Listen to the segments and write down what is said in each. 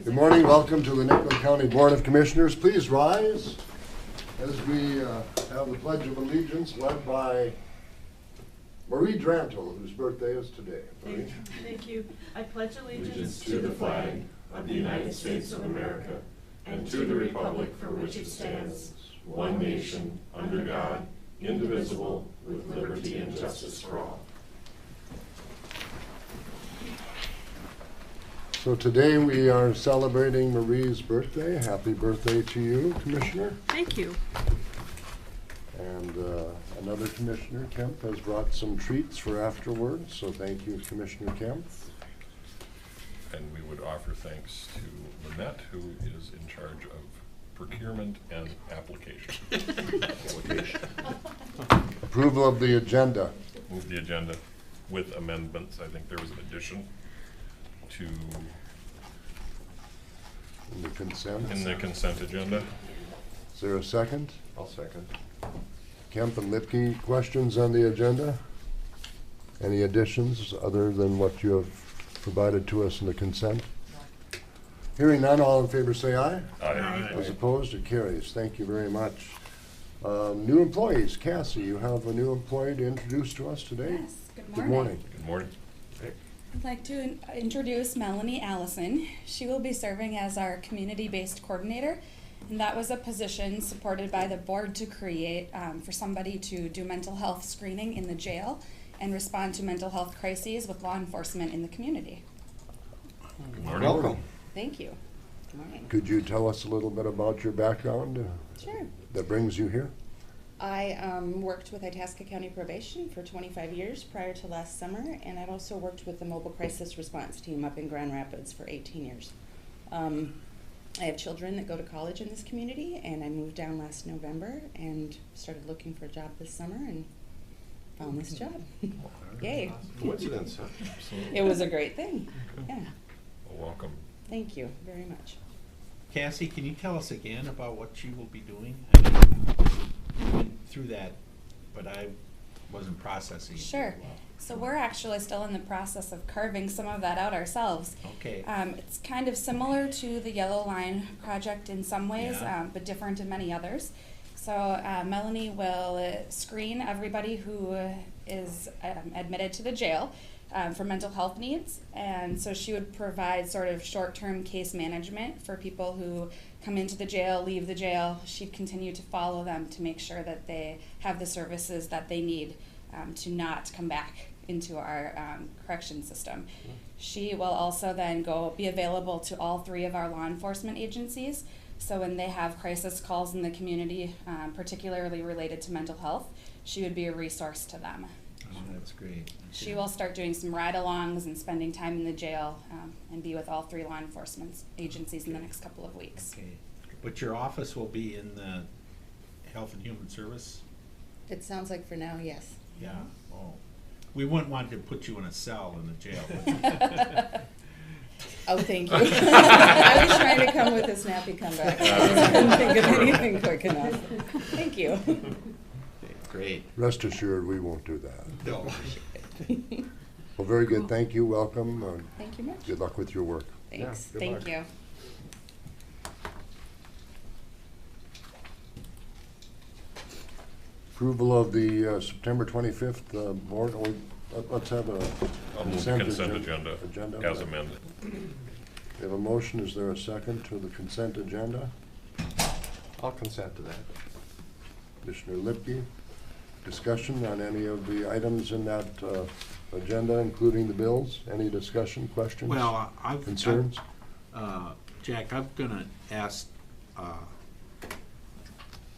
Good morning. Welcome to the Nicollet County Board of Commissioners. Please rise as we have the Pledge of Allegiance led by Marie Drantle, whose birthday is today. Marie? Thank you. I pledge allegiance to the flag of the United States of America and to the republic for which it stands, one nation, under God, indivisible, with liberty and justice for all. So today we are celebrating Marie's birthday. Happy birthday to you, Commissioner. Thank you. And another Commissioner, Kemp, has brought some treats for afterwards, so thank you, Commissioner Kemp. And we would offer thanks to Lynette, who is in charge of procurement and application. Approval of the agenda. Move the agenda with amendments. I think there was an addition to In the consent. in the consent agenda. Is there a second? I'll second. Kemp and Lipke, questions on the agenda? Any additions other than what you have provided to us in the consent? Hearing none, all in favor say aye. Aye. As opposed, it carries. Thank you very much. New employees. Cassie, you have a new employee to introduce to us today? Yes, good Good morning. morning. Good morning. I'd like to introduce Melanie Allison. She will be serving as our community-based coordinator, and that was a position supported by the board to create for somebody to do mental health screening in the jail and respond to mental health crises with law enforcement in the community. Good morning. Welcome. Thank you. Good morning. Could you tell us a little bit about your background Sure. that brings you here? I worked with Itasca County Probation for 25 years prior to last summer, and I've also worked with the Mobile Crisis Response Team up in Grand Rapids for 18 years. I have children that go to college in this community, and I moved down last November and started looking for a job this summer and found this job. Yay. Coincidence. It was a great thing. Yeah. Well, welcome. Thank you very much. Cassie, can you tell us again about what you will be doing? I went through that, but I wasn't processing it Sure. very well. So we're actually still in the process of carving some of that out ourselves. Okay. It's kind of similar to the Yellow Line project in some ways, Yeah. but different in many others. So Melanie will screen everybody who is admitted to the jail for mental health needs, and so she would provide sort of short-term case management for people who come into the jail, leave the jail. She'd continue to follow them to make sure that they have the services that they need to not come back into our correction system. She will also then be available to all three of our law enforcement agencies. So when they have crisis calls in the community, particularly related to mental health, she would be a resource to them. Oh, that's great. She will start doing some ride-alongs and spending time in the jail and be with all three law enforcement agencies in the next couple of weeks. Okay. But your office will be in the Health and Human Service? It sounds like for now, yes. Yeah. Oh. We wouldn't want to put you in a cell in the jail. would we? Oh, thank you. I was trying to come with a snappy comeback. I couldn't think of anything quick enough. Thank you. Okay, great. Rest assured, we won't do that. No. Well, very good. Thank you. Welcome. Thank you much. Good luck with your work. Thanks. good Thank luck. you. Approval of the September 25th board. Let's have a I'll move the consent agenda as amended. We have a motion. Is there a second to the consent agenda? I'll consent to that. Commissioner Lipke, discussion on any of the items in that agenda, including the bills? Any discussion, questions, Well, concerns? Jack, I'm gonna ask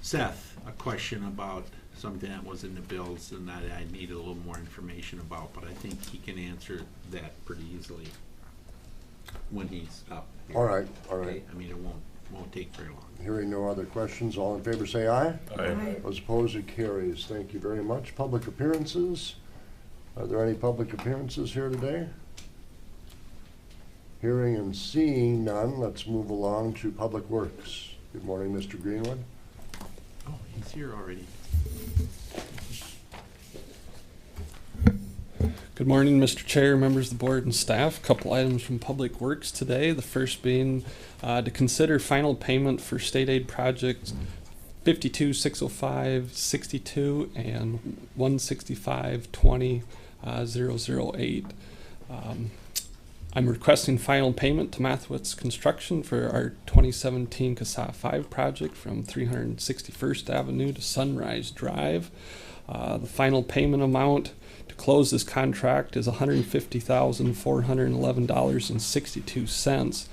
Seth a question about something that was in the bills and that I need a little more information about, but I think he can answer that pretty easily when he's up here. All right, all Okay? right. I mean, it won't take very long. Hearing no other questions, all in favor say aye. Aye. Those opposed, it carries. Thank you very much. Public appearances. Are there any public appearances here today? Hearing and seeing none, let's move along to Public Works. Good morning, Mr. Greenwood. Oh, he's here already. Good morning, Mr. Chair, members of the board and staff. A couple items from Public Works today. The first being to consider final payment for state aid projects 52-605-62 and 165-20-008. I'm requesting final payment to Mathewitz Construction for our 2017 CASA 5 project from 361st Avenue to Sunrise Drive. The final payment amount to close this contract is $150,411.62.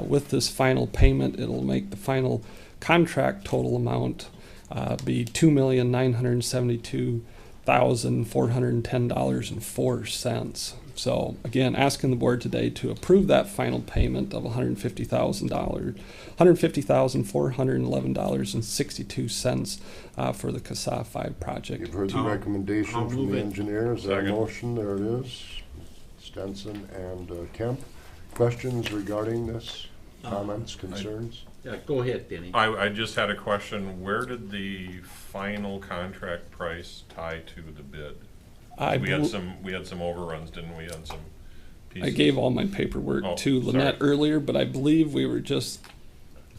With this final payment, it'll make the final contract total amount be $2,972,410.04. So again, asking the board today to approve that final payment of $150,411.62 for the CASA 5 project. You've heard the recommendation I'll from move the it. engineer. Is there a Second. motion? There it is. Stenson and Kemp. Questions regarding this? Comments, concerns? Yeah, go ahead, Denny. I just had a question. Where did the final contract price tie to the bid? We had some overruns, didn't we, on some pieces? I gave all my paperwork Oh, to Lynette sorry. earlier, but I believe we were just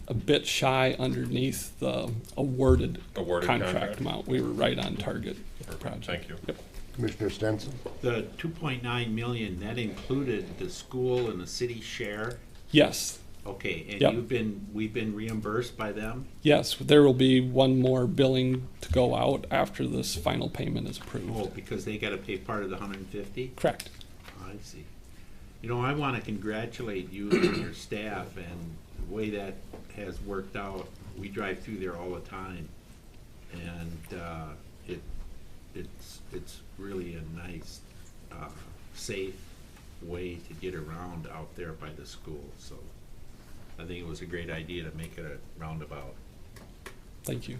a bit shy underneath the awarded Awarded contract contract. amount. We were right on target with the project. Thank you. Yep. Commissioner Stenson? The 2.9 million, that included the school and the city share? Yes, Okay, and Yep. we've been reimbursed by them? yes, there will be one more billing to go out after this final payment is Oh, approved. because they gotta pay part of the 150? Correct. I see. You know, I wanna congratulate you and your staff and the way that has worked out. We drive through there all the time. And, it's really a nice, safe way to get around out there by the school, so I think it was a great idea to make it a roundabout. Thank you.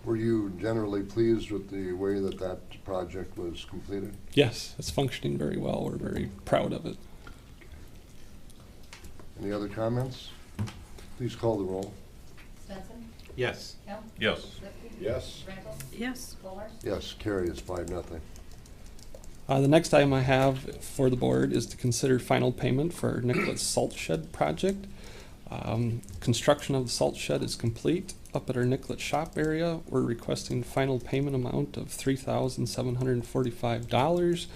Were you generally pleased with the way that that project was completed? Yes, it's functioning very well. We're very proud of it. Any other comments? Please call the roll. Stetson? Yes. Kemp? Yes. Lipke? Yes. Randall? Yes. Fuller? Yes, carry is 5-0. The next item I have for the board is to consider final payment for our Nicollet Salt Shed project. Construction of the salt shed is complete up at our Nicollet shop area. We're requesting final payment amount of $3,745.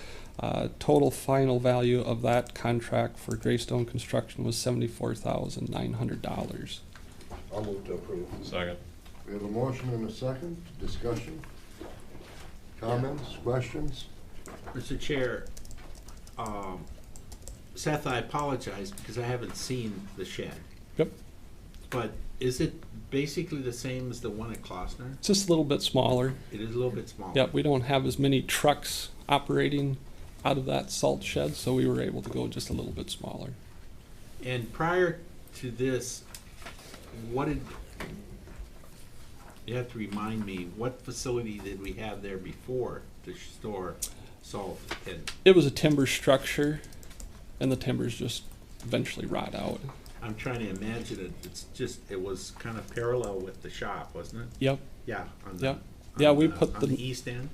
Total final value of that contract for Greystone Construction was $74,900. I'll move to approve. Second. We have a motion and a second. Discussion? Comments, questions? Mr. Chair, Seth, I apologize because I haven't seen the shed, Yep, but is it basically the same as the one at Klossner? it's just a little bit smaller. It is a little bit smaller. Yep, we don't have as many trucks operating out of that salt shed, so we were able to go just a little bit smaller. And prior to this, what did, you have to remind me, what facility did we have there before to store salt? And It was a timber structure, and the timbers just eventually rot out. I'm trying to imagine it, it's just, it was kind of parallel with the shop, wasn't it? Yep, Yeah. On the, Yep. Yeah, we on put the the- east end?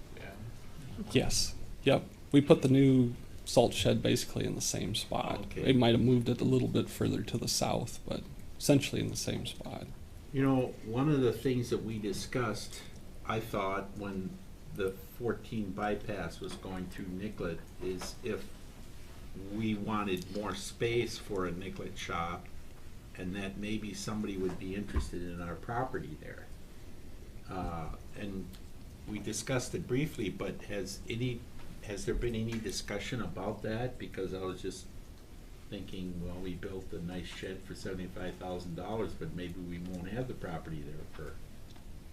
yes, yep. We put the new salt shed basically in the same spot. Okay. They might have moved it a little bit further to the south, but essentially in the same spot. You know, one of the things that we discussed, I thought, when the 14 bypass was going through Nicollet, is if we wanted more space for a Nicollet shop, and that maybe somebody would be interested in our property there. And we discussed it briefly, but has there been any discussion about that? Because I was just thinking, well, we built a nice shed for $75,000, but maybe we won't have the property there for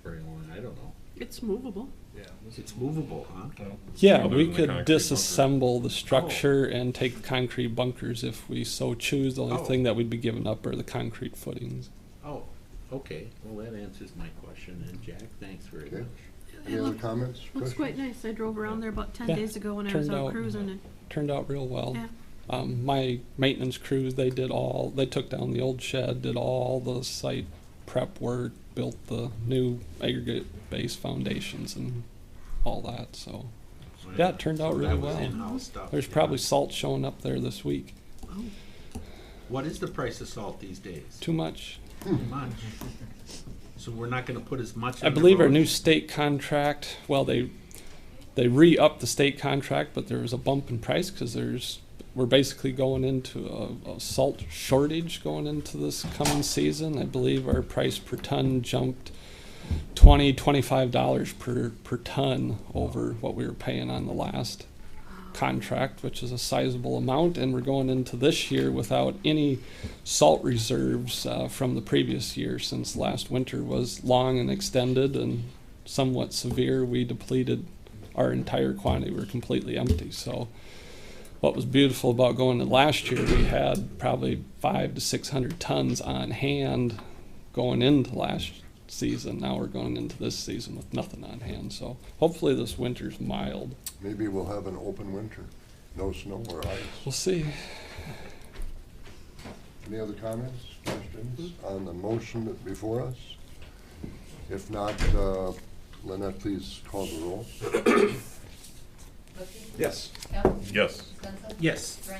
very long, I don't know. It's movable. It's movable, huh? Yeah, Other we than the could concrete bunker. disassemble the structure and take the concrete bunkers if we so choose. The only Oh. thing that we'd be giving up are the concrete footings. Oh, okay, well, that answers my question, and Jack, thanks very Okay. much. Any other comments? Looks quite questions? nice. I drove around there about 10 Yeah, days ago when I was turned out out- cruising and, Turned out real well. yeah. My maintenance crews, they took down the old shed, did all the site prep work, built the new aggregate base foundations and all that, so. Yeah, it turned out So really that was well. in-house stuff, There's yeah. probably salt showing up there this week. What is the price of salt these days? Too much. Too much. So we're not gonna put as much I in the believe our road? new state contract, well, they re-upped the state contract, but there was a bump in price because we're basically going into a salt shortage going into this coming season. I believe our price per ton jumped $25 per ton over what we were paying on the last contract, which is a sizable amount, and we're going into this year without any salt reserves from the previous year, since last winter was long and extended and somewhat severe. We depleted our entire quantity. We're completely empty. So what was beautiful about going to last year, we had probably 500 to 600 tons on hand going into last season. Now we're going into this season with nothing on hand. So hopefully this winter's mild. Maybe we'll have an open winter, no snow or ice. We'll see. Any other comments, questions on the motion that's before us? If not, Lynette, please call the roll. Yes. Yes. Yes.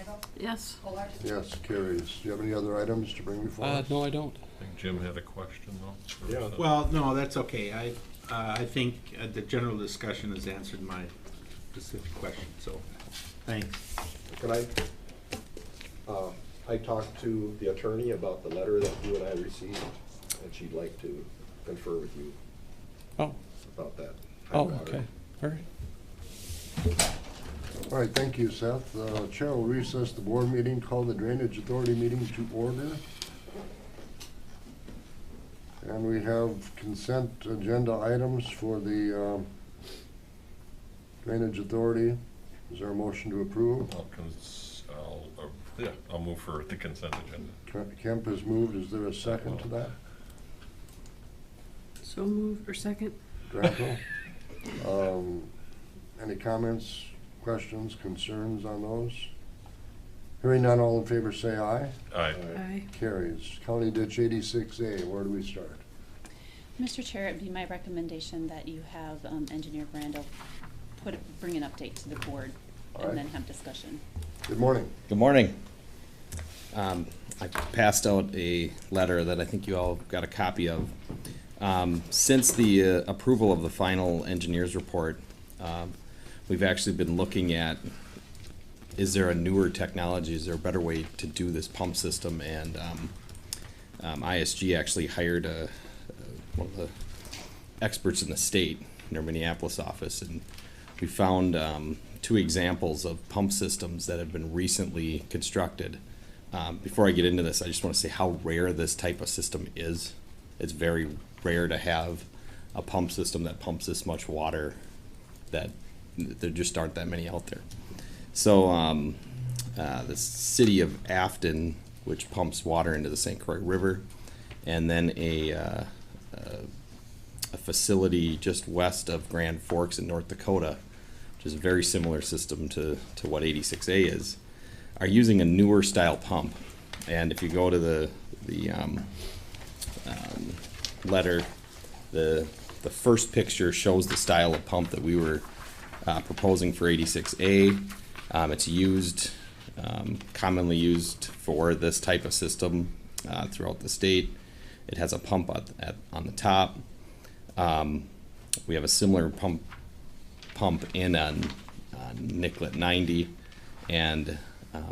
Yes. Yes, carries. Do you have any other items to bring before us? No, I don't. I think Jim had a question though. Yeah. Well, no, that's okay. I think the general discussion has answered my specific question, so, thanks. Can I talked to the attorney about the letter that you and I received, and she'd like to confer with you Oh, about that. oh, okay. All right. All right, thank you, Seth. Chair will recess the board meeting, call the Drainage Authority meeting to order. And we have consent agenda items for the Drainage Authority. Is there a motion to approve? I'll move for the consent agenda. Kemp has moved. Is there a second to that? So move, or second? Dranko? Any comments, questions, concerns on those? Hearing none, all in favor say aye. Aye. Aye. Carries. County Ditch 86A, where do we start? Mr. Chair, it'd be my recommendation that you have Engineer Brando bring an update to the board All right. and then have discussion. Good morning. Good morning. I passed out a letter that I think you all got a copy of. Since the approval of the final engineer's report, we've actually been looking at, is there a newer technology, is there a better way to do this pump system? And ISG actually hired one of the experts in the state in their Minneapolis office, and we found 2 examples of pump systems that have been recently constructed. Before I get into this, I just want to say how rare this type of system is. It's very rare to have a pump system that pumps this much water. That there just aren't that many out there. So the city of Afton, which pumps water into the St. Croix River, and then a facility just west of Grand Forks in North Dakota, which is a very similar system to what 86A is, are using a newer style pump. And if you go to the letter, the first picture shows the style of pump that we were proposing for 86A. It's used, commonly used for this type of system throughout the state. It has a pump on the top. We have a similar pump in on Nicollet 90, and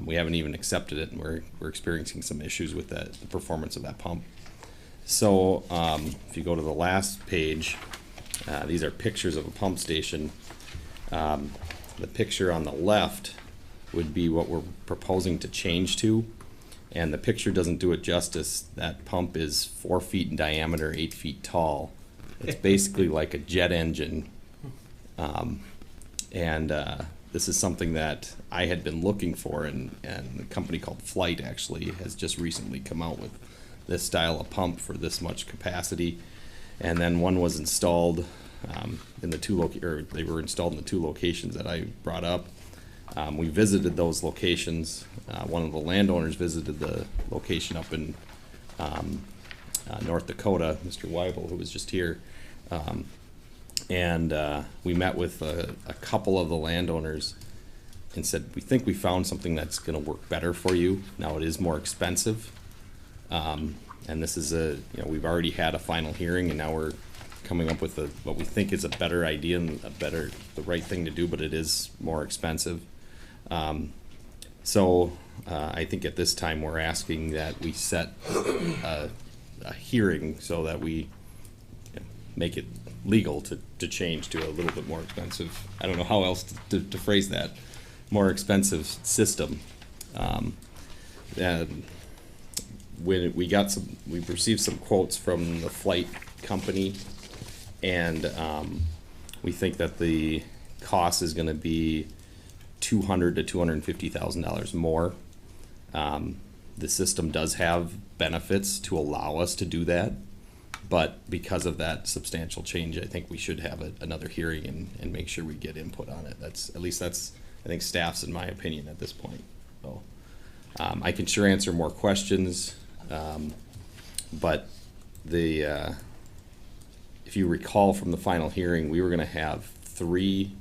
we haven't even accepted it, and we're experiencing some issues with the performance of that pump. So if you go to the last page, these are pictures of a pump station. The picture on the left would be what we're proposing to change to, and the picture doesn't do it justice. That pump is 4 feet in diameter, 8 feet tall. It's basically like a jet engine, and this is something that I had been looking for, and a company called Flight actually has just recently come out with this style of pump for this much capacity. And then one was installed in the they were installed in the 2 locations that I brought up. We visited those locations. One of the landowners visited the location up in North Dakota, Mr. Weibel, who was just here. And we met with a couple of the landowners and said, we think we found something that's going to work better for you. Now it is more expensive. And this is we've already had a final hearing, and now we're coming up with what we think is a better idea and the right thing to do, but it is more expensive. So I think at this time we're asking that we set a hearing so that we make it legal to change to a little bit more expensive. I don't know how else to phrase that. More expensive system. And when we've received some quotes from the flight company, and we think that the cost is going to be $200,000 to $250,000 more. The system does have benefits to allow us to do that, but because of that substantial change, I think we should have another hearing and make sure we get input on it. That's I think staff's in my opinion at this point. So I can sure answer more questions, but if you recall from the final hearing, we were going to have 3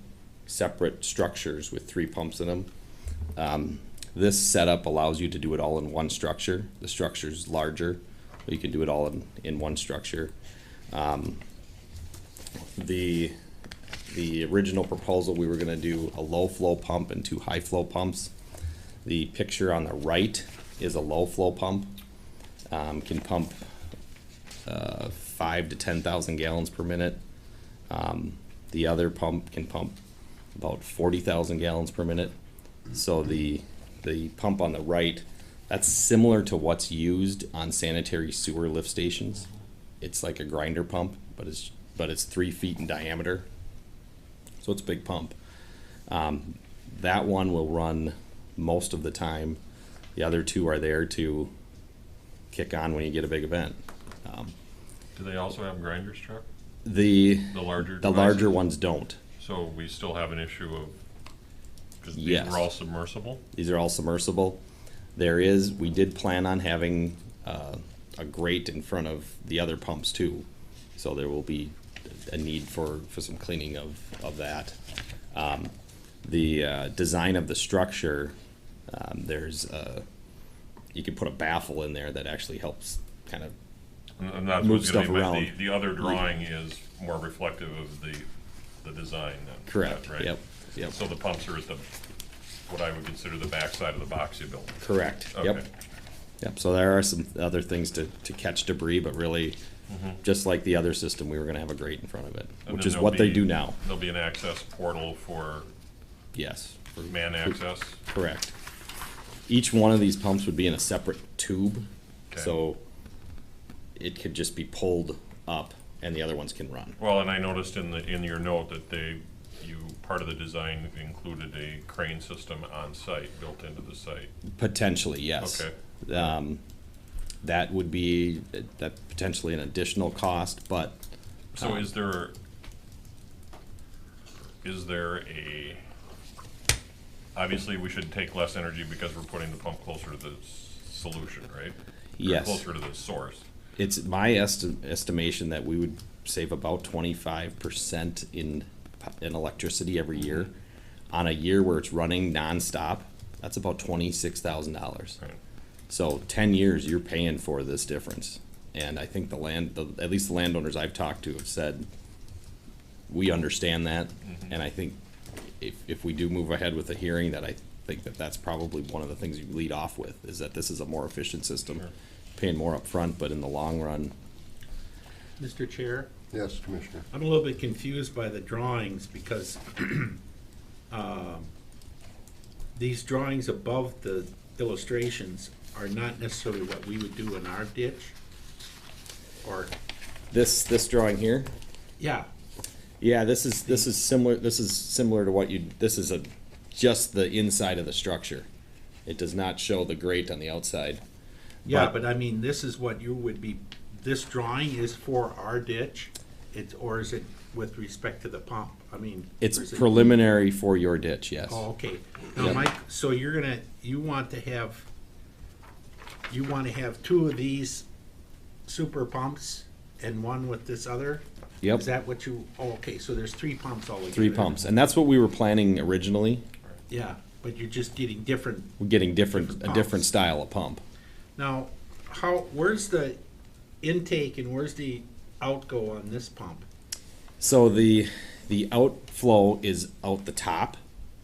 separate structures with 3 pumps in them. This setup allows you to do it all in one structure. The structure's larger, but you can do it all in one structure. The original proposal, we were going to do a low flow pump and 2 high flow pumps. The picture on the right is a low flow pump. Can pump 5 to 10,000 gallons per minute. The other pump can pump about 40,000 gallons per minute. So the pump on the right, that's similar to what's used on sanitary sewer lift stations. It's like a grinder pump, but it's 3 feet in diameter. So it's a big pump. That one will run most of the time. The other 2 are there to kick on when you get a big event. Do they also have grinders, Chuck? The larger larger ones don't. So we still have an issue of, because these Yes. were all submersible? These are all submersible. We did plan on having a grate in front of the other pumps too. So there will be a need for some cleaning of that. The design of the structure, you can put a baffle in there that actually helps kind of And that's move what's gonna stuff be, around. the other drawing is more reflective of the design then. Correct. Right? Yep. So the pumps are at what I would consider the backside of the box you built. Correct. Okay. Yep. So there are some other things to catch debris, but really, just like the other system, we were going to have a grate in front of it, And which then is there'll what they be- do now. There'll be an access portal for Yes. man access? Correct. Each one of these pumps would be in a separate tube, Okay. so it could just be pulled up, and the other ones can run. Well, and I noticed in your note that part of the design included a crane system on site, built into the site. Potentially, yes. Okay. That would be potentially an additional cost, but So is there obviously we should take less energy because we're putting the pump closer to the solution, right? Or Yes. closer to the source. it's my estimation that we would save about 25% in electricity every year. On a year where it's running nonstop, that's about $26,000. Right. So 10 years, you're paying for this difference. And I think at least the landowners I've talked to have said, we understand that. And I think if we do move ahead with a hearing, that I think that's probably one of the things you lead off with, is that this is a more efficient system. Sure. Paying more upfront, but in the long run, Mr. Chair, Yes, Commissioner. I'm a little bit confused by the drawings because these drawings above the illustrations are not necessarily what we would do in our ditch. Or, this drawing here, yeah, yeah, this is similar. This is similar to this is just the inside of the structure. It does not show the grate on the outside. yeah, but I mean, this is what you would be, this drawing is for our ditch? Or is it with respect to the pump? I mean. It's or is it- preliminary for your ditch, yes. Oh, okay. Now, Yep. Mike, so you want to have 2 of these super pumps and one with this other? Yep. Is that what you, oh, okay, so there's 3 pumps altogether? 3 pumps, and that's what we were planning originally. Yeah, but you're just getting different. We're getting a Different different pumps. style of pump. Now, where's the intake and where's the outgo on this pump? So the outflow is out the top.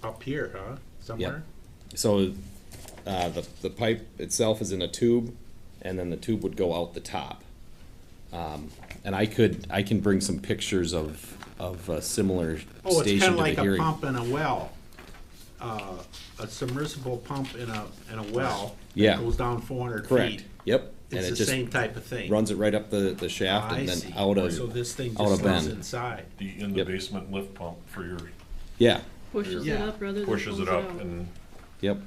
Up here, huh? Somewhere? So the pipe itself is in a tube, and then the tube would go out the top. And I can bring some pictures of a similar Oh, it's station kinda to like the a hearing. pump in a well. A submersible pump in a well. Yeah. That goes down 400 Correct. feet. Yep. And It's it the just same type of thing. runs it right up the shaft I and then see. out a So this thing out just a goes bend. inside. The in the Yep. basement lift pump for your, Yeah. Pushes it Yeah. up rather than pushes pulls it up out. and Yep.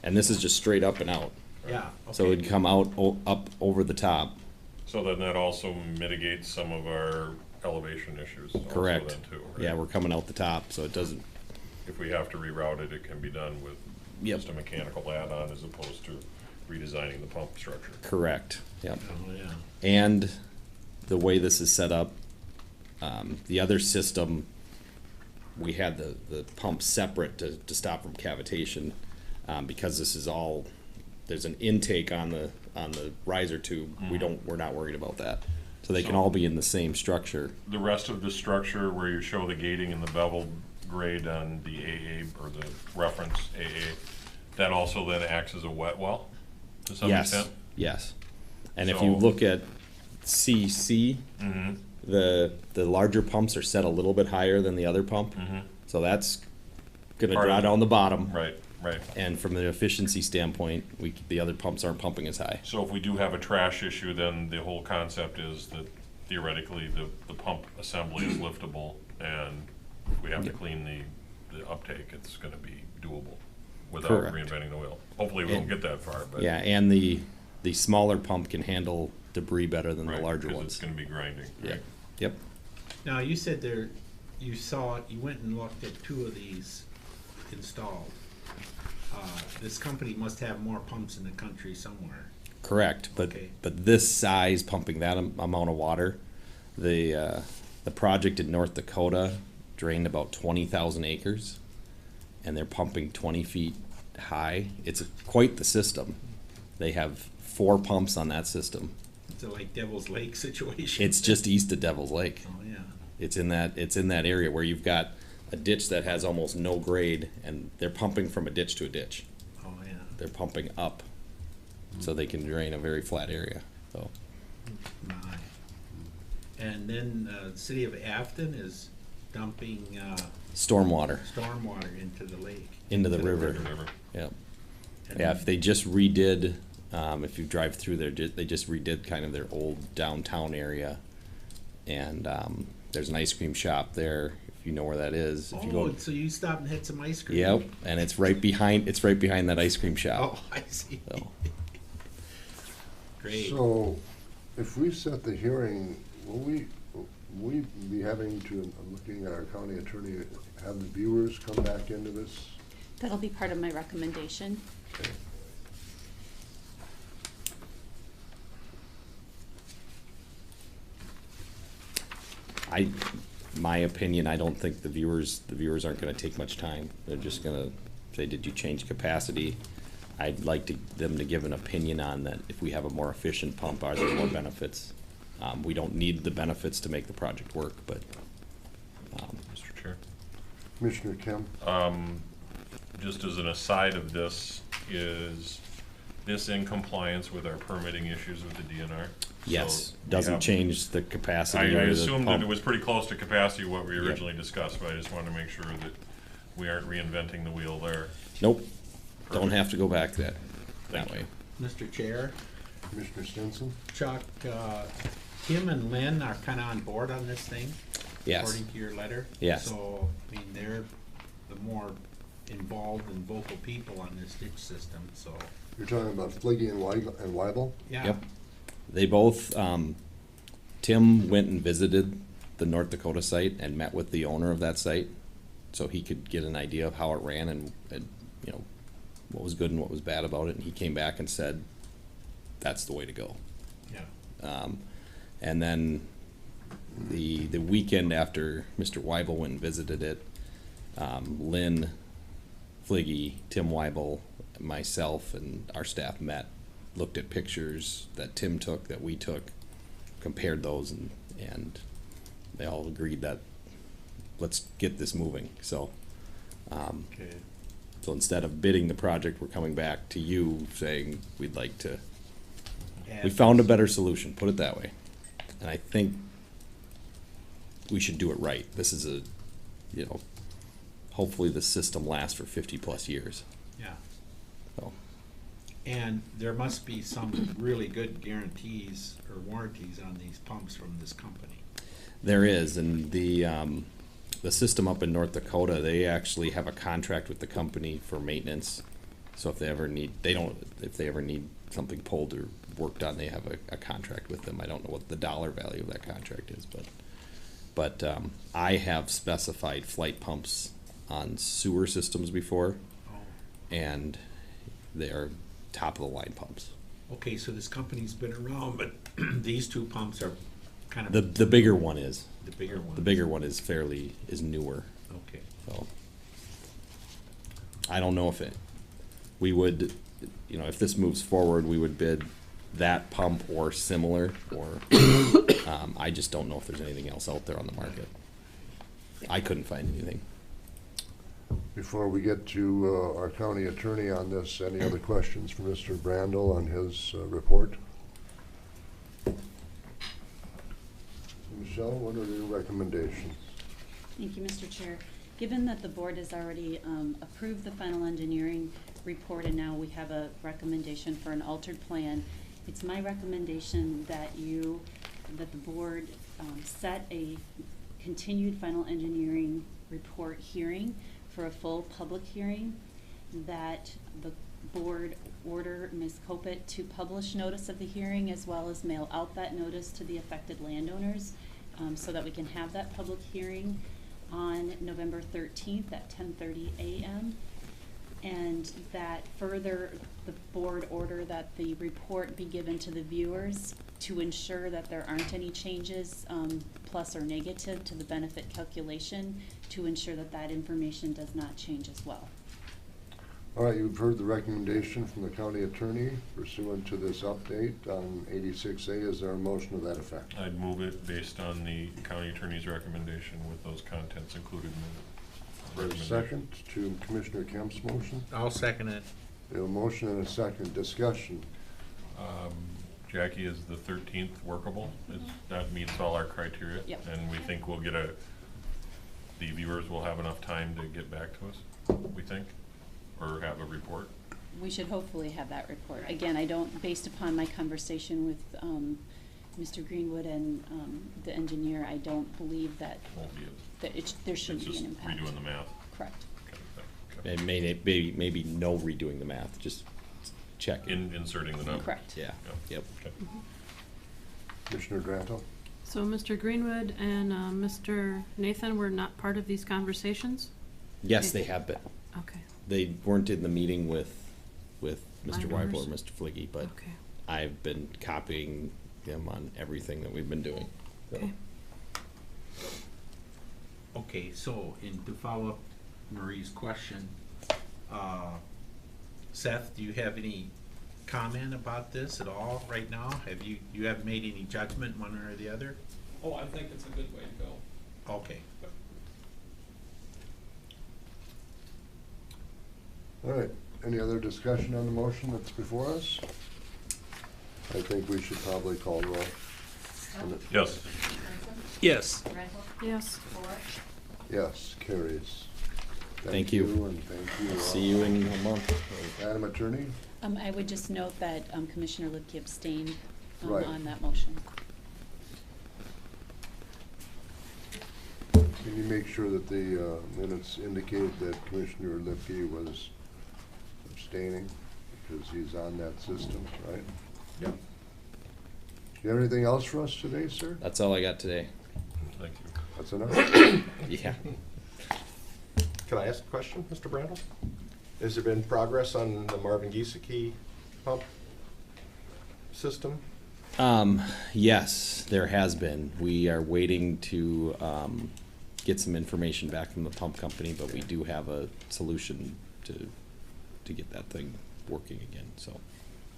And this is just straight up and out. Yeah, So okay. it'd come out up over the top. so then that also mitigates some of our elevation issues also Correct. then too, right? Yeah, we're coming out the top, so it doesn't. If we have to reroute it, it can be done with Yep. just a mechanical add-on as opposed to redesigning the pump structure. Correct. Yep. Oh, yeah. And the way this is set up, the other system, we had the pump separate to stop from cavitation, because this is all, there's an intake on the riser tube. We're not worried about that. So they can So- all be in the same structure. The rest of the structure where you show the gating and the bevel grade on the AA or the reference AA, that also then acts as a wet well to some Yes, extent? yes. And if you So- look at CC, Mm-hmm, the larger pumps are set a little bit higher than the other pump. mm-hmm. So that's gonna Part draw of it. down the bottom. Right, right. And from the efficiency standpoint, the other pumps aren't pumping as high. So if we do have a trash issue, then the whole concept is that theoretically, the pump assembly is liftable, and if we have to clean the uptake, it's gonna be doable without Correct. reinventing the wheel. Hopefully, we don't And- get that far, but. Yeah, and the smaller pump can handle debris better than the Right, larger 'cause ones. it's gonna be grinding, Yeah. right? Yep. Now, you said you went and looked at 2 of these installed. This company must have more pumps in the country somewhere. Correct, but Okay. this size pumping that amount of water, the project in North Dakota drained about 20,000 acres, and they're pumping 20 feet high. It's quite the system. They have 4 pumps on that system. It's a like Devil's Lake situation. It's just east of Devil's Lake. Oh, yeah. It's in that area where you've got a ditch that has almost no grade, and they're pumping from a ditch to a ditch. Oh, yeah. They're pumping up, so they can drain a very flat area. So My. And then, the city of Afton is dumping, stormwater stormwater into the lake. into the River, river. river. Yep. And Yeah, if they just redid, if you drive through there, they just redid kind of their old downtown area. And there's an ice cream shop there, if you know where that is. If you Oh, go, so you stopped and had some ice cream? yep, and it's right behind that ice cream shop. Oh, I see. So, Great. So, if we set the hearing, will we be having to, I'm looking at our county attorney, have the viewers come back into this? That'll be part of my recommendation. Okay. my opinion, I don't think the viewers aren't gonna take much time. They're just gonna say, did you change capacity? I'd like them to give an opinion on that. If we have a more efficient pump, are there more benefits? We don't need the benefits to make the project work, but, Mr. Chair. Commissioner Kim? Just as an aside of this, is this in compliance with our permitting issues with the DNR? yes, So we doesn't have- change the I capacity or the assumed that pump. it was pretty close to capacity, what we Yep. originally discussed, but I just wanted to make sure that we aren't reinventing the wheel there. Nope, don't Perfect. have to go back that Thank way. Mr. Chair, Commissioner Stinson? Chuck, Kim and Lynn are kinda on board on this thing? Yes. According to your letter? Yes. So, I mean, they're the more involved and vocal people on this ditch system, so, You're talking about Fliggy and Weibel? yeah. Yep. They both, Tim went and visited the North Dakota site and met with the owner of that site, so he could get an idea of how it ran and you know, what was good and what was bad about it, and he came back and said, that's the way to go. Yeah. And then the weekend after Mr. Weibel went and visited it, Lynn Fliggy, Tim Weibel, myself, and our staff met, looked at pictures that Tim took, that we took, compared those, and they all agreed that let's get this moving. So, Okay. so instead of bidding the project, we're coming back to you saying we'd like to. We found a better solution, put it that way. And I think we should do it right. This is a, hopefully the system lasts for 50+ years. Yeah. So, And there must be some really good guarantees or warranties on these pumps from this company. there is, and the system up in North Dakota, they actually have a contract with the company for maintenance. So if they ever need, if they ever need something pulled or worked on, they have a contract with them. I don't know what the dollar value of that contract is, but I have specified flight pumps on sewer systems before, and they are top of the line pumps. Okay, so this company's been around, but these two pumps are kind of. The bigger one is. The bigger one. The bigger one is newer. Okay. So I don't know if we would, if this moves forward, we would bid that pump or similar, or I just don't know if there's anything else out there on the market. I couldn't find anything. Before we get to our county attorney on this, any other questions for Mr. Brandel on his report? Michelle, what are your recommendations? Thank you, Mr. Chair. Given that the board has already approved the final engineering report and now we have a recommendation for an altered plan, it's my recommendation that the board set a continued final engineering report hearing for a full public hearing, that the board order Ms. Copet to publish notice of the hearing as well as mail out that notice to the affected landowners, so that we can have that public hearing on November 13th at 10:30 a.m. And that further the board order that the report be given to the viewers to ensure that there aren't any changes, plus or negative, to the benefit calculation, to ensure that that information does not change as well. All right, you've heard the recommendation from the county attorney pursuant to this update on 86A. Is there a motion to that effect? I'd move it based on the county attorney's recommendation with those contents included in the There's a recommendation. second to Commissioner Kemp's motion. I'll second it. We have a motion and a second. Discussion. Jackie, is the 13th workable? That meets all our criteria? Yep. And we think the viewers will have enough time to get back to us, we think? Or have a report? We should hopefully have that report. Again, I don't, based upon my conversation with Mr. Greenwood and the engineer, I don't believe that, Won't be there shouldn't be an It's just impact. redoing the math. Correct. Okay. Maybe no redoing the math, just check. Inserting the number. Correct. Yeah, yep. Okay. Commissioner Granto? So Mr. Greenwood and Mr. Nathan were not part of these conversations? Yes, they have been. Okay, They weren't in the meeting with Mr. Weibel or Landowners. Mr. Fliggy, but okay, I've been copying them on everything that we've been doing. So, okay. Okay, so, and to follow up Marie's question, Seth, do you have any comment about this at all right now? You haven't made any judgment one or the other? Oh, I think it's a good way to go. Okay. All right, any other discussion on the motion that's before us? I think we should probably call roll. Yes. Yes. Yes. Yes, carries. Thank you. And thank you. See you in a month. Madam Attorney? I would just note that Commissioner Lipke abstained Right. on that motion. Can you make sure that the minutes indicate that Commissioner Lipke was abstaining because he's on that system, right? Yep. Do you have anything else for us today, sir? That's all I got today. Thank you. That's enough? Yeah. Can I ask a question, Mr. Brandel? Has there been progress on the Marvin Giesecke pump system? Yes, there has been. We are waiting to get some information back from the pump company, but we do have a solution to get that thing working again, so.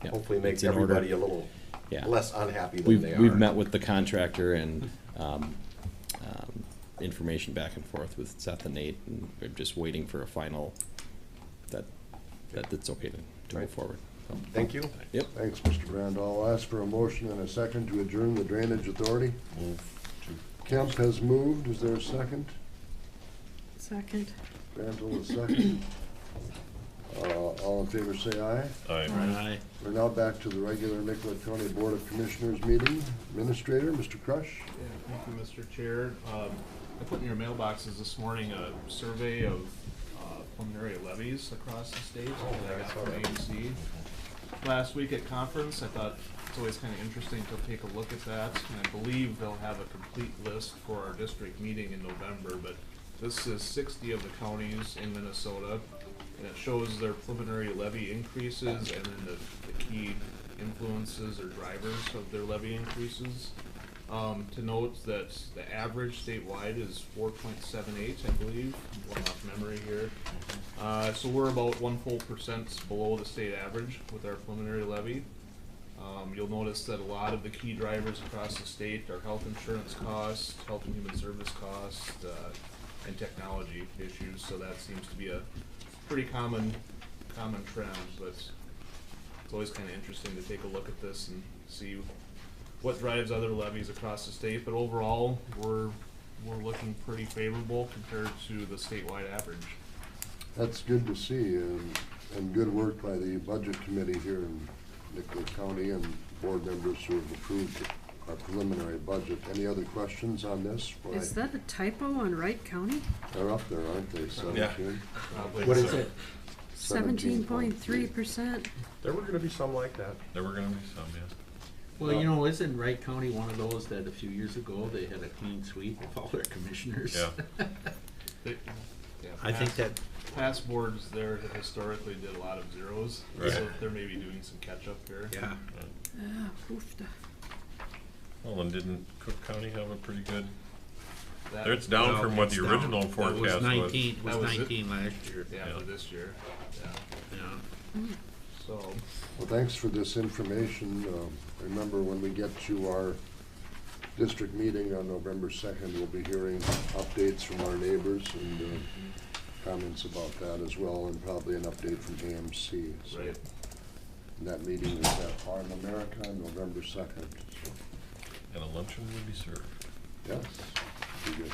yeah, Hopefully makes it's in order. everybody a little Yeah. less unhappy than We've, they are. we've met with the contractor and, information back and forth with Seth and Nate, and we're just waiting for a final, that it's okay to Right. move forward. So, Thank you. Yep. Thanks, Mr. Randall. I'll ask for a motion and a second to adjourn the Drainage Authority. Move Kemp has moved. Is there a second? Second. Randall is second. All in favor say aye. to, Aye. We're now back to the regular Nicollet County Board of Commissioners meeting. Administrator, Mr. Crush. Yeah, thank you, Mr. Chair. I put in your mailboxes this morning a survey of preliminary levies across the state that I got from AMC. Last week at conference, I thought it's always kind of interesting to take a look at that. And I believe they'll have a complete list for our district meeting in November, but this is 60 of the counties in Minnesota. And it shows their preliminary levy increases and then the key influences or drivers of their levy increases. To note that the average statewide is 4.78, I believe, I'm going off memory here. So we're about 1 full percent below the state average with our preliminary levy. You'll notice that a lot of the key drivers across the state are health insurance costs, health and human service costs, and technology issues, so that seems to be a pretty common trend, but it's always kind of interesting to take a look at this and see what drives other levies across the state, but overall, we're looking pretty favorable compared to the statewide average. That's good to see, and good work by the Budget Committee here in Nicollet County and board members who have approved our preliminary budget. Any other questions on this? Is that a typo on Wright County? They're up there, aren't they? 17? What is it? 17.3%. There were gonna be some like that. there were gonna be some, yeah. Well, you know, isn't Wright County one of those that a few years ago, they had a clean sweep of all their commissioners? Yeah. Yeah, I think that, past boards there have historically did a lot of zeros, Right. so they're maybe doing some catch up here. yeah. Ah, oofda. Well, and didn't Cook County have a pretty good, That- it's down Well, from what it's the down. original That forecast was was. 19, was That was it? 19 last year. Yeah, Yeah. for this year, yeah, Yeah. so. Well, thanks for this information. Remember, when we get to our district meeting on November 2nd, we'll be hearing updates from our neighbors and comments about that as well, and probably an update from AMC. So, Right. and that meeting is at Farm America on November 2nd. So, And a luncheon will be served. yes, be good.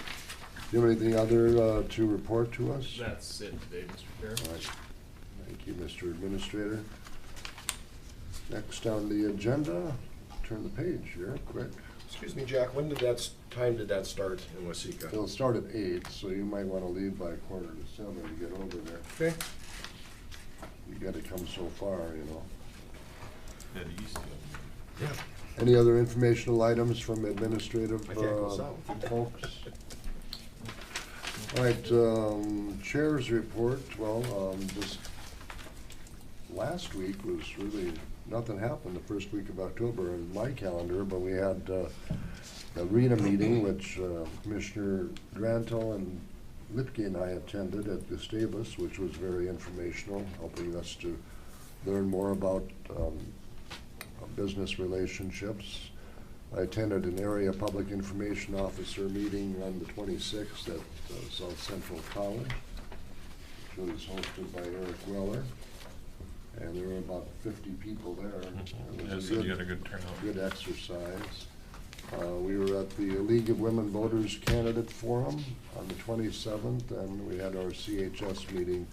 Do you have anything other to report to us? That's it today, Mr. Chair. All right. Thank you, Mr. Administrator. Next on the agenda, turn the page here, quick. Excuse me, Jack, time did that start in Waseca? It'll start at 8, so you might want to leave by 6:45 to get over there. Okay. You gotta come so far, you know. Head east. Yeah. Any other informational items from administrative I can't go south. folks? All right, chair's report. Well, just last week was really, nothing happened the first week of October in my calendar, but we had the RENA meeting, which Commissioner Grantel and Lipke and I attended at Gustavus, which was very informational, helping us to learn more about business relationships. I attended an area public information officer meeting on the 26th at South Central College, which was hosted by Eric Weller, and there were about 50 people there. It Yeah, was so you had a good turnout. good exercise. We were at the League of Women Voters Candidate Forum on the 27th, and we had our CHS meeting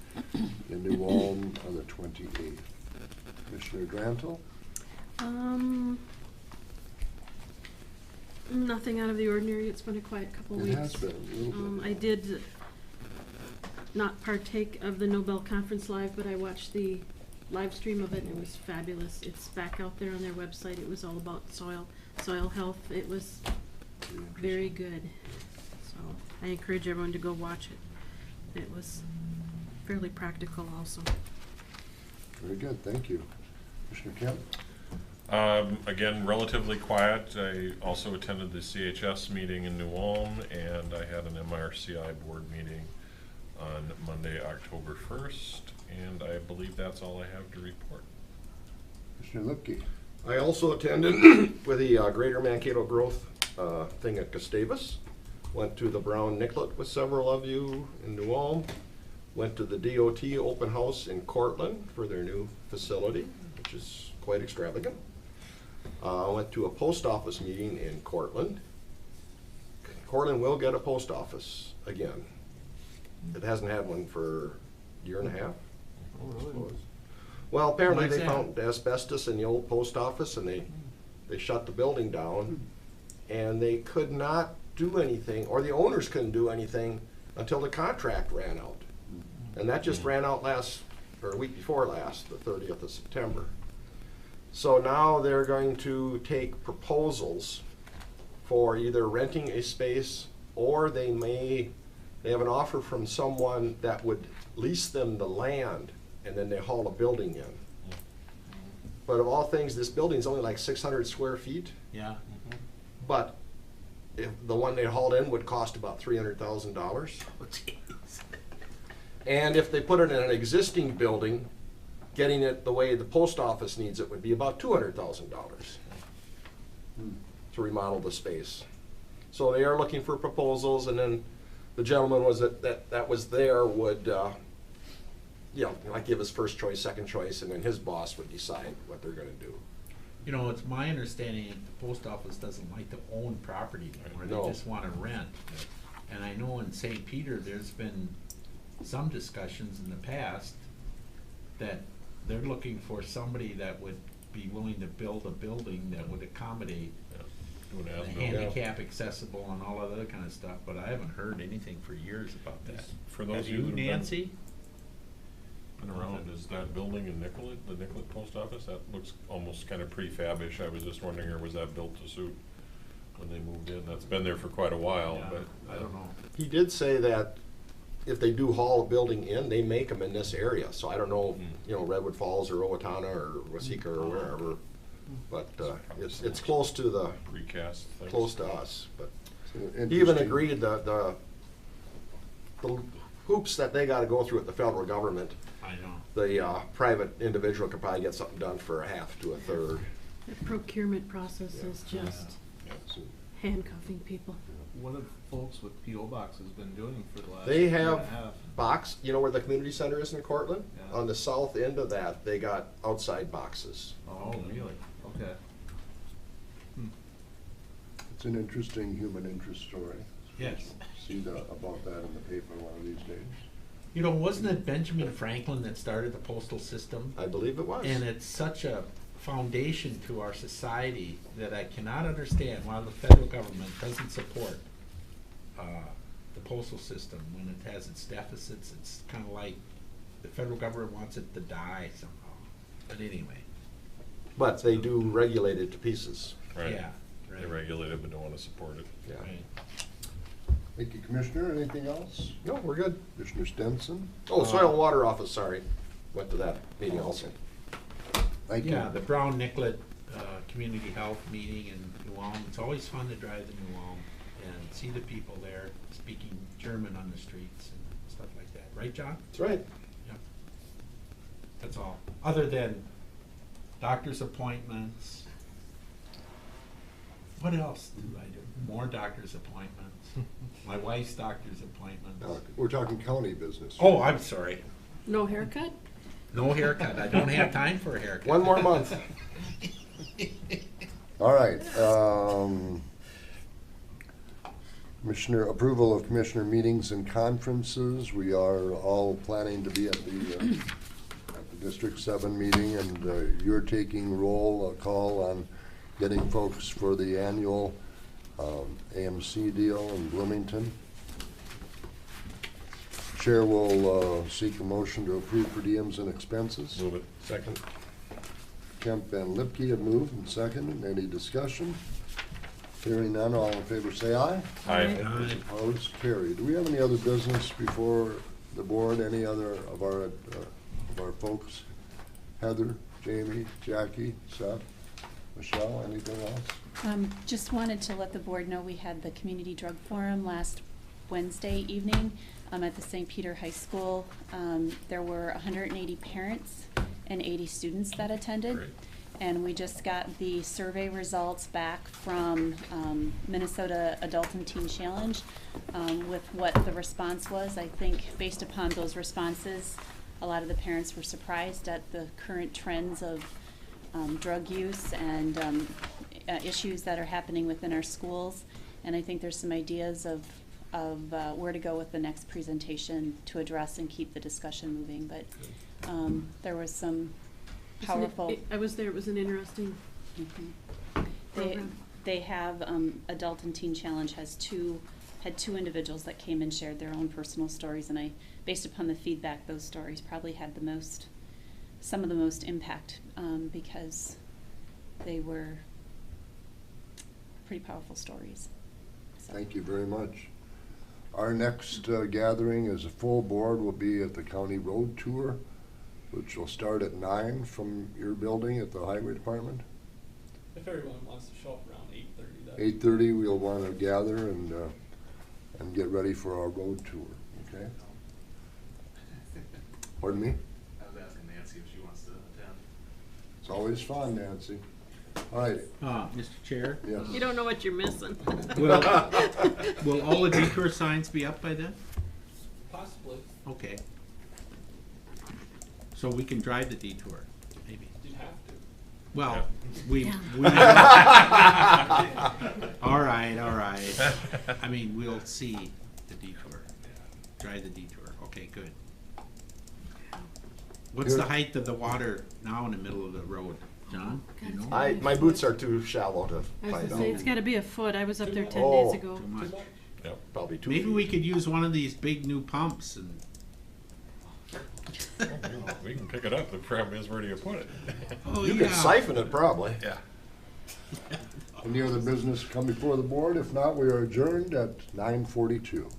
in New Ulm on the 28th. Commissioner Grantel? Nothing out of the ordinary. It's been a quiet couple It weeks. has been a little bit. I did not partake of the Nobel Conference Live, but I watched the live stream of it, and it was fabulous. It's back out there on their website. It was all about soil health. It was very good. So I encourage everyone to go watch it. It was fairly practical also. Very good, thank you. Commissioner Kemp? Again, relatively quiet. I also attended the CHS meeting in New Ulm, and I had an MRCI board meeting on Monday, October 1st, and I believe that's all I have to report. Commissioner Lipke. I also attended with the Greater Mankato Growth thing at Gustavus. Went to the Brown Nicollet with several of you in New Ulm. Went to the DOT open house in Cortland for their new facility, which is quite extravagant. Went to a post office meeting in Cortland. Cortland will get a post office again. It hasn't had one for a year and a half. Oh, really? Well, apparently Why's they that? found asbestos in the old post office, and they shut the building down, and they could not do anything, or the owners couldn't do anything until the contract ran out. And that just ran out a week before last, the 30th of September. So now they're going to take proposals for either renting a space, or they have an offer from someone that would lease them the land and then they haul a building in. But of all things, this building's only like 600 square feet, Yeah. but if the one they hauled in would cost about $300,000. Oh, jeez. And if they put it in an existing building, getting it the way the post office needs it would be about $200,000 to remodel the space. So they are looking for proposals, and then the gentleman that was there would, like give us first choice, second choice, and then his boss would decide what they're gonna do. You know, it's my understanding that the post office doesn't like to own property anymore, No. they just wanna rent. And I know in St. Peter, there's been some discussions in the past that they're looking for somebody that would be willing to build a building that would accommodate Do an the as-built. handicap accessible and all that other kind of stuff, but I haven't heard anything for years about that. For those Have of you you, that have been- Nancy? Been around, is that building in Nicollet, the Nicollet post office, that looks almost kind of prefab-ish. I was just wondering, or was that built to suit when they moved in? That's been there for quite a while, Yeah, but. I don't know. He did say that if they do haul a building in, they make them in this area. So I don't know, Redwood Falls or Owatonna or Waseca or wherever, but it's close to Recast things. close to us. But So he even interesting. agreed the hoops that they got to go through at the federal government, I know. the private individual could probably get something done for a half to a third. The procurement process is just So handcuffing people. What have folks with PO boxes been doing for the last They year and a have half? box, where the community center is in Cortland? Yeah. On the south end of that, they got outside boxes. Oh, really? Okay. it's an interesting human interest story. Yes. See about that in the paper one of these days. You know, wasn't it Benjamin Franklin that started the postal system? I believe it was. And it's such a foundation to our society that I cannot understand why the federal government doesn't support the postal system when it has its deficits. It's kind of like the federal government wants it to die somehow. But anyway, But they do regulate it to pieces. Right. yeah. They regulate it but don't want to support it. Yeah. Right. Thank you, Commissioner. Anything else? No, we're good. Commissioner Stenson? Oh, Soil and Water Office, sorry. Went to that meeting also. Thank you. Yeah, the Brown Nicollet Community Health meeting in New Ulm. It's always fun to drive to New Ulm and see the people there speaking German on the streets and stuff like that. Right, John? That's right. Yep. That's all. Other than doctor's appointments. What else do I do? More doctor's appointments. My wife's doctor's appointments. We're talking county business. Oh, I'm sorry. No haircut? No haircut. I don't have time for a haircut. One more month. All right. Commissioner, approval of commissioner meetings and conferences. We are all planning to be at the District 7 meeting, and you're taking call on getting folks for the annual AMC deal in Bloomington. Chair will seek a motion to approve per diems and expenses. Move it. Second. Kemp and Lipke have moved and seconded. Any discussion? Hearing none, all in favor say aye. Aye. Aye. Opposed, carried. Do we have any other business before the board? Any other of our folks? Heather, Jamie, Jackie, Seth? Michelle, anything else? Just wanted to let the board know we had the Community Drug Forum last Wednesday evening at the St. Peter High School. There were 180 parents and 80 students that attended. Great. And we just got the survey results back from Minnesota Adult and Teen Challenge with what the response was. I think based upon those responses, a lot of the parents were surprised at the current trends of drug use and issues that are happening within our schools. And I think there's some ideas of where to go with the next presentation to address and keep the discussion moving. But there was some powerful. I was there, it was an interesting program. They have Adult and Teen Challenge had two individuals that came and shared their own personal stories, and based upon the feedback, those stories probably had some of the most impact because they were pretty powerful stories. So. Thank you very much. Our next gathering as a full board will be at the county road tour, which will start at 9 from your building at the highway department. If everyone wants to show up around 8:30, 8:30, we'll want to gather and get ready for our road tour, okay? Pardon me? I was asking Nancy if she wants to attend. It's always fun, Nancy. All right, Mr. Chair, yes. You don't know what you're missing. will all the detour signs be up by then? possibly. Okay. So we can drive the detour, maybe. You'd have to. Well, we. All right. I mean, we'll see the detour, drive the detour. Okay, good. What's the height of the water now in the middle of the road, John? You know? My boots are too shallow to I was find gonna out. say, it's gotta be a foot. I was up there 10 Oh. days ago. Too much. Yep. Probably 2 Maybe feet. we could use one of these big new pumps and. We can pick it up, the problem is where do you put it? Oh, You could siphon it probably. Yeah. Any other business come before the board? If not, we are adjourned at 9:42.